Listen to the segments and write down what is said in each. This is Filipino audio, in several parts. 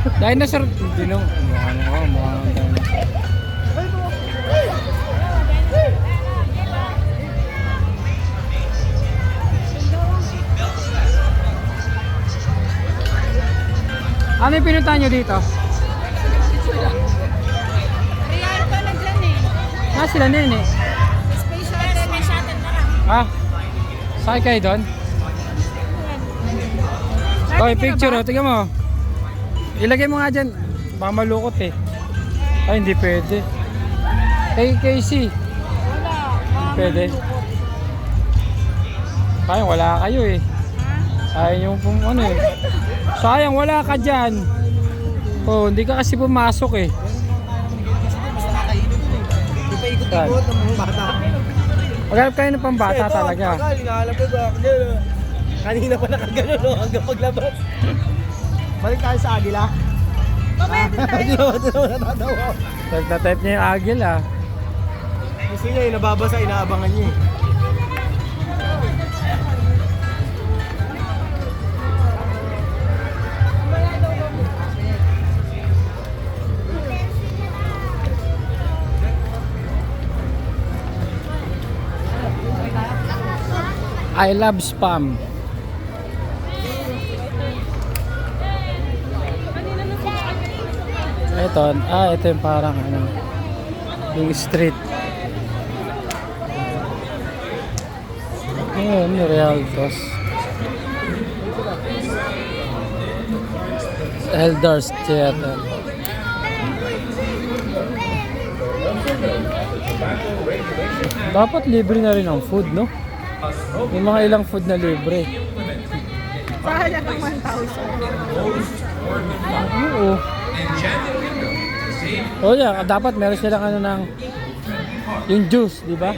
Dinosaur. Hindi no. Mukhang dinosaur. Ano yung pinuntahan nyo dito? Real ko na dyan eh. Sila nene. Space shuttle na lang. Ha? Sakay kayo doon? Okay, picture oh. Tingnan mo. Ilagay mo nga dyan. Baka malukot eh. Ay, hindi pwede. Hey, Casey. Wala. Pwede. Sayang, wala kayo eh. Sayang yung ano eh. Sayang, wala ka dyan. Oh, hindi ka kasi pumasok eh. Basta kakainin ko eh. Di pa ikot-ikot ng mga bata. Maghanap kayo ng pambata talaga. Hinahanap ko ba? Kanina pa nakagano no, hanggang paglabas. Balik tayo sa Agila. Pwede tayo. Hindi naman natatawa. Type na type niya yung agil ah. Gusto niya yung nababasa, inaabangan niya eh. I love spam. Ito yung parang ano, yung street. Ayun, yung Realtos. Elders Theater. Dapat libre na rin ang food, no? May mga ilang food na libre. Saan na ng 1,000? Oo. Oh yeah, dapat meron silang ano ng yung juice, di ba?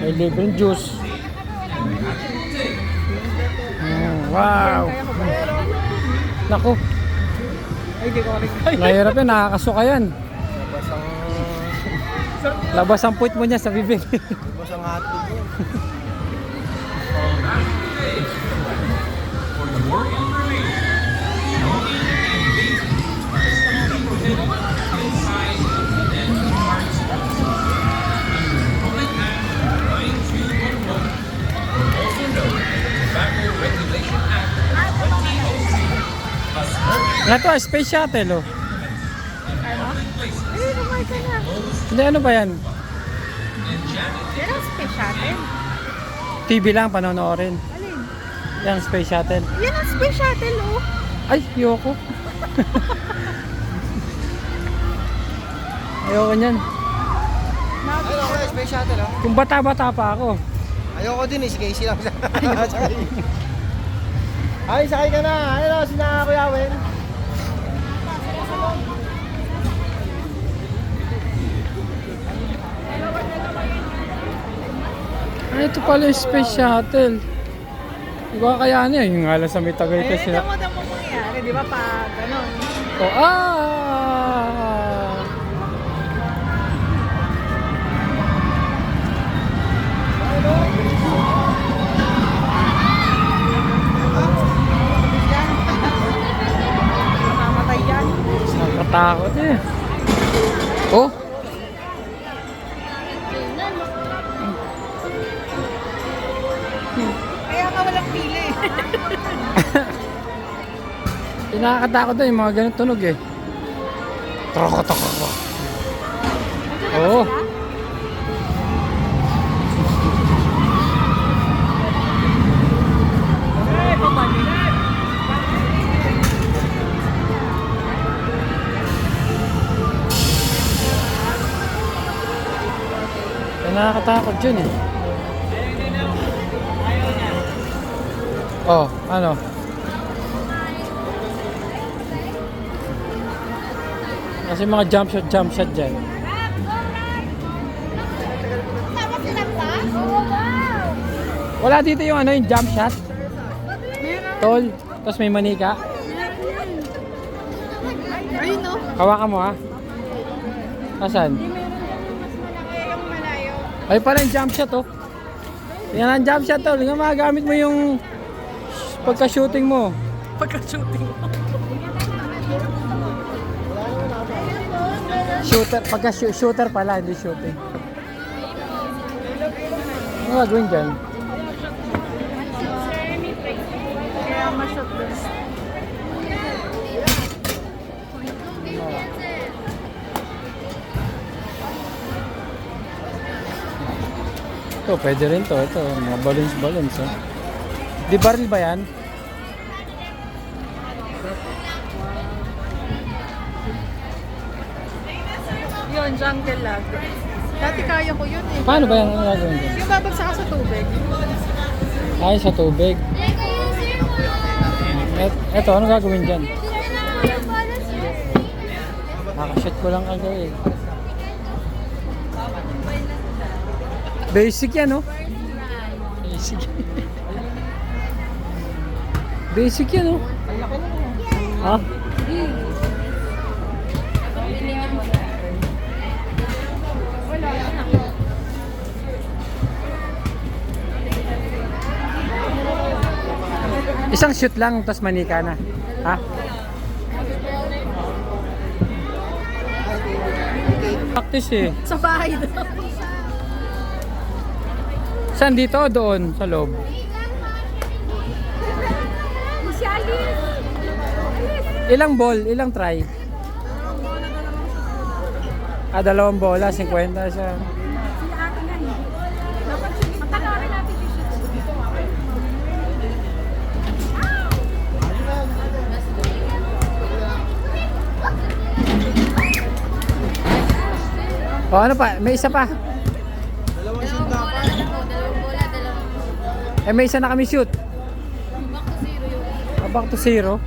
May libreng juice. Wow. Naku. Ay, di ko rin. Mahirap yan, nakakasuka yan. Labas ang puwit mo niya sa bibig. Labas ang hotdog niya. Ito, space shuttle oh. Ano? Ay, naman ka na. Hindi, ano ba yan? Yan ang space shuttle. TV lang, panonoorin. Alin? Yan, space shuttle. Yan ang space shuttle oh. Ay, ayoko. Ayoko niyan. Ayun ako na, space shuttle ah. Kung bata-bata pa ako. Ayoko din eh, si Casey lang. Sakay. Ay, sakay ka na. Ayun o, sina Kuya Wen. Ay, ito pala yung space shuttle. Hindi ko kakayanin yan. Yung alas sa may Tagaytay Eh, sila. damo-damo mangyayari, di ba? Pag gano'n. Oh, ah! Mamamatay yan. Nakatakot eh. Oh! Kaya ka walang pili. Nakakatakot na yung mga ganun tunog eh. Troko. Oo. Ay, pabalik. Nakakatakot yun eh. Oh, ano? Kasi mga jump shot dyan. Wala dito yung ano, yung jump shot. Tol, tapos may manika. Ayun no. Hawakan mo ha. Asan? Yung malayo. Ay pala yung jump shot oh. Yan ang jump shot tol. Nga magagamit mo yung pagka-shooting mo. Pagka-shooting mo. Shooter pala, hindi shooting. Ano gagawin dyan? Kaya ma-shot doon. Ito, pwede rin to. Ito, mga balloons. Oh. Di baril ba yan? Yun, jungle lag. Dati kaya ko yun eh. Paano ba yan? Ano gagawin dyan? Yung babagsak ka sa tubig. Ay, sa tubig. Ito, ano gagawin dyan? Nakashoot ko lang kagawin. Basic yan, no? Basic. Basic yan, no? Ha? Isang shoot lang, tapos manika na. Ha? Practice eh. Sa bahay doon. Saan dito o doon? Sa loob? Ilang ball? Ilang try? Dalawang bola, 50 siya. O ano pa? May isa pa. Dalawang shoot dapat. May isa na kami shoot. Back to zero.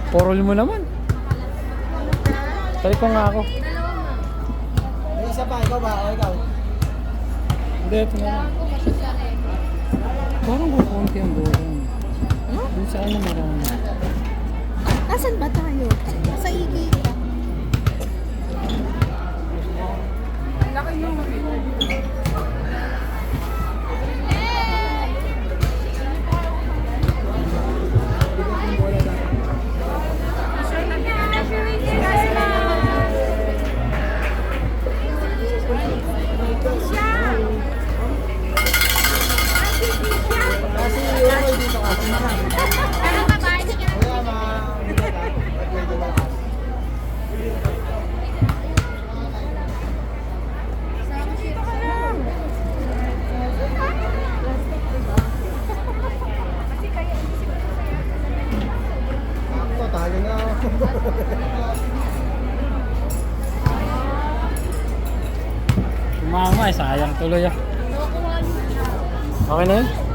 Porol mo naman. Try ko nga ako. May isa pa, ikaw ba? O ikaw? Hindi, ito na lang. Parang kukunti ang bola. Doon sa ano marami. Nasaan ba tayo? Sa iki. Laki nung Kasi yung dito kasi marami. Kaya ako, talo na ako. Kumama eh, sayang tuloy ah. Okay na yun?